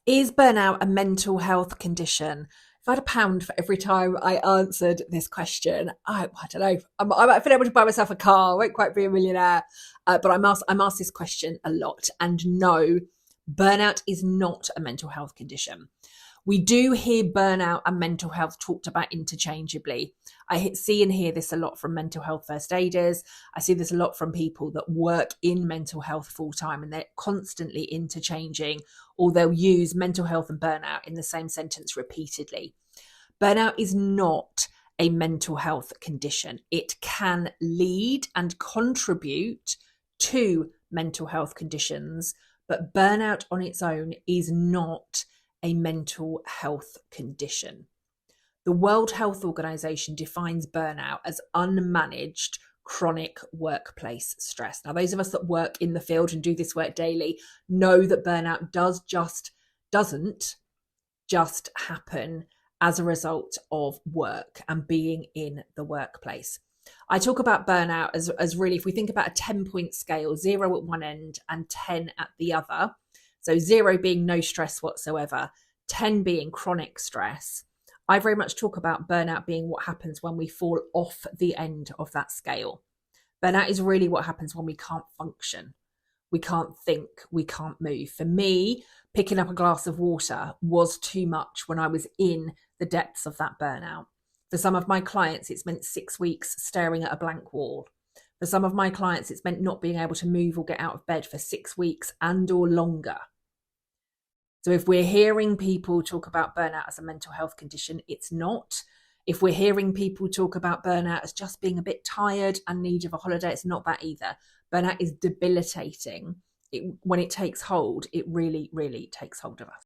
Is burnout a mental health condition? If I had a pound for every time I answered this question, I don't know. I might have been able to buy myself a car. I won't quite be a millionaire, but I'm asked this question a lot. And no, burnout is not a mental health condition. We do hear burnout and mental health talked about interchangeably. I see and hear this a lot from mental health first aiders. I see this a lot from people that work in mental health full time, and they're constantly interchanging, or they'll use mental health and burnout in the same sentence repeatedly. Burnout is not a mental health condition. It can lead and contribute to mental health conditions, but burnout on its own is not a mental health condition. The World Health Organization defines burnout as unmanaged chronic workplace stress. Now, those of us that work in the field and do this work daily know that burnout doesn't just happen as a result of work and being in the workplace. I talk about burnout as really, if we think about a 10-point scale, 0 at one end and 10 at the other. So 0 being no stress whatsoever, 10 being chronic stress. I very much talk about burnout being what happens when we fall off the end of that scale. Burnout is really what happens when we can't function. We can't think, we can't move. For me, picking up a glass of water was too much when I was in the depths of that burnout. For some of my clients, it's meant 6 weeks staring at a blank wall. For some of my clients, it's meant not being able to move or get out of bed for 6 weeks and or longer. So if we're hearing people talk about burnout as a mental health condition, it's not. If we're hearing people talk about burnout as just being a bit tired and need of a holiday, it's not that either. Burnout is debilitating. When it takes hold, it really, really takes hold of us.